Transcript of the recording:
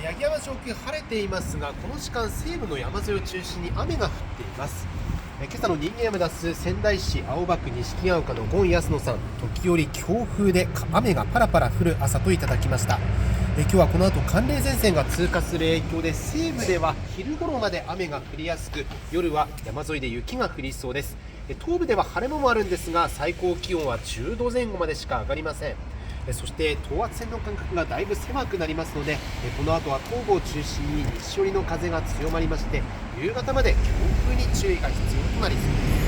八木山上空晴れていますが、この時間西部の山沿いを中心に雨が降っています。今朝の人間アメダス仙台市青葉区錦ヶ丘のゴン安野さん、時折強風で雨がパラパラ降る朝といただきました。今日はこの後寒冷前線が通過する影響で西部では昼頃まで雨が降りやすく、夜は山沿いで雪が降りそうです。東部では晴れ間もあるんですが、最高気温は10度前後までしか上がりません。そして等圧線の間隔がだいぶ狭くなりますので、この後は東部を中心に西寄りの風が強まりまして、夕方まで強風に注意が必要となりそうです。